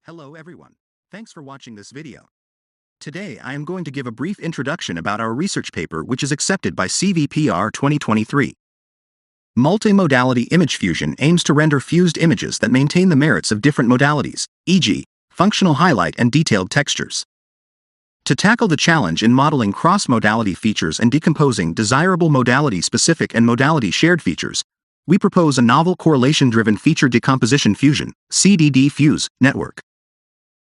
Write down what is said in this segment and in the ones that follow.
Hello everyone. Thanks for watching this video. Today I am going to give a brief introduction about our research paper which is accepted by CVPR 2023. Multi-modality image fusion aims to render fused images that maintain the merits of different modalities, e.g., functional highlight and detailed textures. To tackle the challenge in modeling cross-modality features and decomposing desirable modality-specific and modality-shared features, we propose a novel correlation-driven feature decomposition fusion, CDDFuse, network.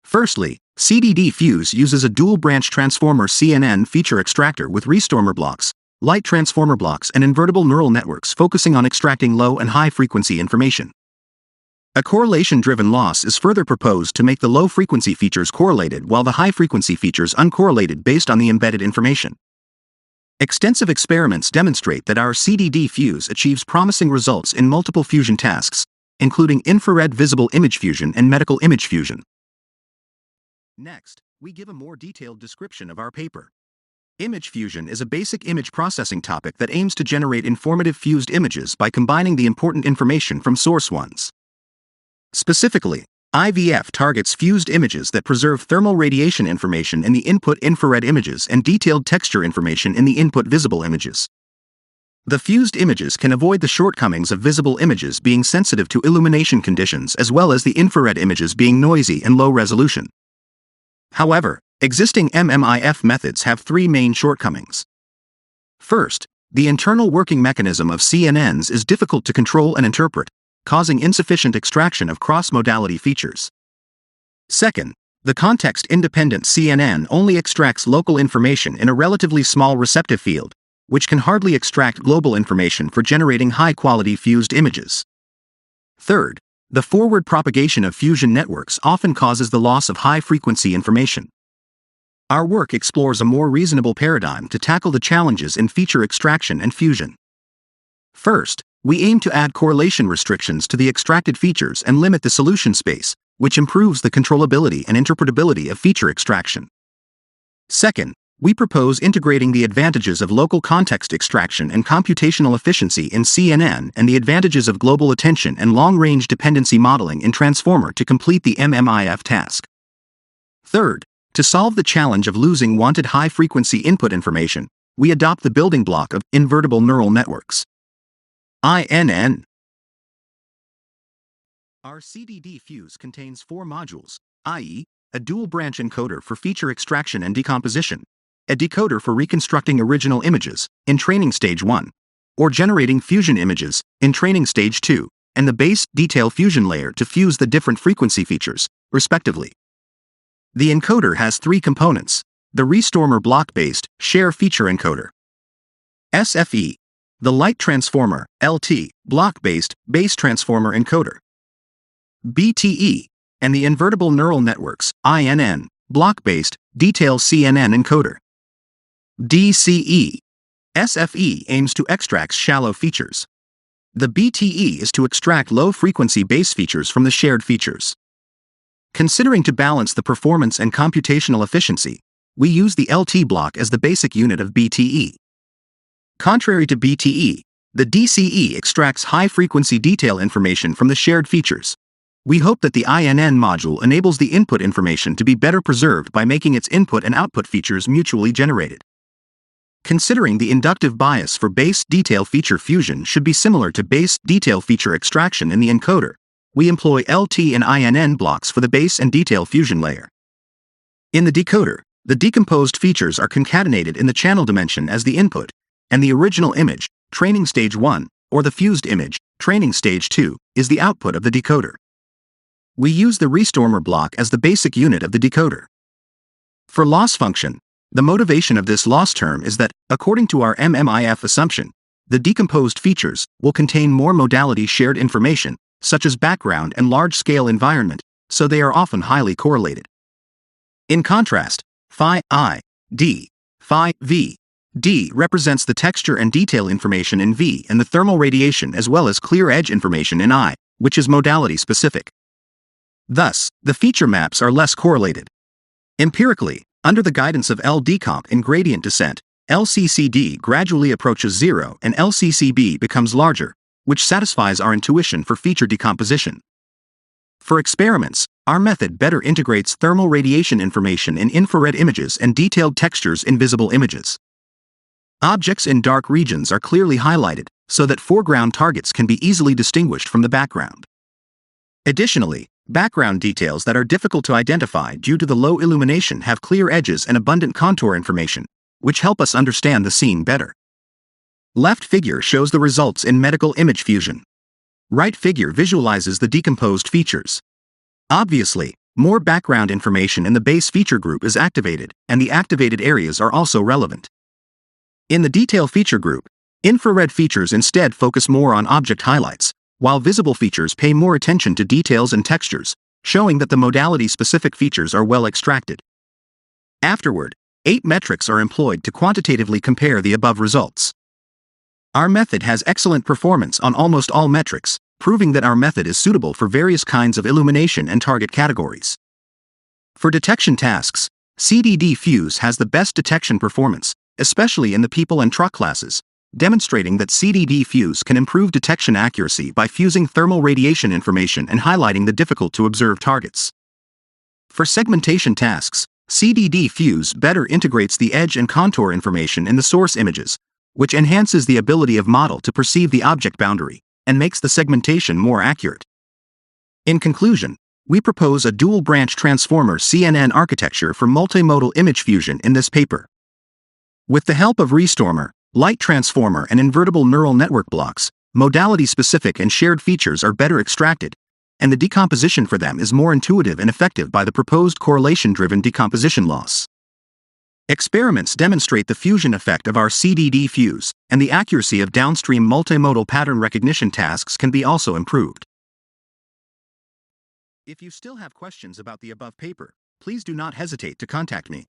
Firstly, CDDFuse uses a dual-branch transformer CNN feature extractor with restormer blocks, light transformer blocks and invertible neural networks focusing on extracting low and high-frequency information. A correlation-driven loss is further proposed to make the low-frequency features correlated while the high-frequency features uncorrelated based on the embedded information. Extensive experiments demonstrate that our CDDFuse achieves promising results in multiple fusion tasks, including infrared visible image fusion and medical image fusion. Next, we give a more detailed description of our paper. Image fusion is a basic image processing topic that aims to generate informative fused images by combining the important information from source ones. Specifically, IVF targets fused images that preserve thermal radiation information in the input infrared images and detailed texture information in the input visible images. The fused images can avoid the shortcomings of visible images being sensitive to illumination conditions as well as the infrared images being noisy and low resolution. However, existing MMIF methods have three main shortcomings. First, the internal working mechanism of CNNs is difficult to control and interpret, causing insufficient extraction of cross-modality features. Second, the context-independent CNN only extracts local information in a relatively small receptive field, which can hardly extract global information for generating high-quality fused images. Third, the forward propagation of fusion networks often causes the loss of high-frequency information. Our work explores a more reasonable paradigm to tackle the challenges in feature extraction and fusion. First, we aim to add correlation restrictions to the extracted features and limit the solution space, which improves the controllability and interpretability of feature extraction. Second, we propose integrating the advantages of local context extraction and computational efficiency in CNN and the advantages of global attention and long-range dependency modeling in Transformer to complete the MMIF task. Third, to solve the challenge of losing wanted high-frequency input information, we adopt the building block of invertible neural networks. INN. Our CDDFuse contains 4 modules, i.e., a dual-branch encoder for feature extraction and decomposition, a decoder for reconstructing original images, in training stage 1, or generating fusion images, in training stage 2, and the base detail fusion layer to fuse the different frequency features, respectively. The encoder has 3 components: the restormer block-based share feature encoder, SFE, the light transformer LT block-based base transformer encoder, BTE, and the invertible neural networks INN block-based detail CNN encoder. DCE. SFE aims to extract shallow features. The BTE is to extract low-frequency base features from the shared features. Considering to balance the performance and computational efficiency, we use the LT block as the basic unit of BTE. Contrary to BTE, the DCE extracts high-frequency detail information from the shared features. We hope that the INN module enables the input information to be better preserved by making its input and output features mutually generated. Considering the inductive bias for base detail feature fusion should be similar to base detail feature extraction in the encoder, we employ LT and INN blocks for the base and detail fusion layer. In the decoder, the decomposed features are concatenated in the channel dimension as the input, and the original image, training stage 1, or the fused image, training stage 2, is the output of the decoder. We use the restormer block as the basic unit of the decoder. For loss function, the motivation of this loss term is that, according to our MMIF assumption, the decomposed features will contain more modality-shared information, such as background and large-scale environment, so they are often highly correlated. In contrast, phi I, D, phi V, D represents the texture and detail information in V and the thermal radiation as well as clear edge information in I, which is modality-specific. Thus, the feature maps are less correlated. Empirically, under the guidance of LDComp in gradient descent, LCCD gradually approaches 0 and LCCB becomes larger, which satisfies our intuition for feature decomposition. For experiments, our method better integrates thermal radiation information in infrared images and detailed textures in visible images. Objects in dark regions are clearly highlighted, so that foreground targets can be easily distinguished from the background. Additionally, background details that are difficult to identify due to the low illumination have clear edges and abundant contour information, which help us understand the scene better. Left figure shows the results in medical image fusion. Right figure visualizes the decomposed features. Obviously, more background information in the base feature group is activated, and the activated areas are also relevant. In the detail feature group, infrared features instead focus more on object highlights, while visible features pay more attention to details and textures, showing that the modality-specific features are well extracted. Afterward, 8 metrics are employed to quantitatively compare the above results. Our method has excellent performance on almost all metrics, proving that our method is suitable for various kinds of illumination and target categories. For detection tasks, CDDFuse has the best detection performance, especially in the people and truck classes, demonstrating that CDDFuse can improve detection accuracy by fusing thermal radiation information and highlighting the difficult-to-observe targets. For segmentation tasks, CDDFuse better integrates the edge and contour information in the source images, which enhances the ability of model to perceive the object boundary and makes the segmentation more accurate. In conclusion, we propose a dual-branch transformer CNN architecture for multimodal image fusion in this paper. With the help of Restormer, light transformer and invertible neural network blocks, modality-specific and shared features are better extracted, and the decomposition for them is more intuitive and effective by the proposed correlation-driven decomposition loss. Experiments demonstrate the fusion effect of our CDDFuse, and the accuracy of downstream multimodal pattern recognition tasks can be also improved. If you still have questions about the above paper, please do not hesitate to contact me.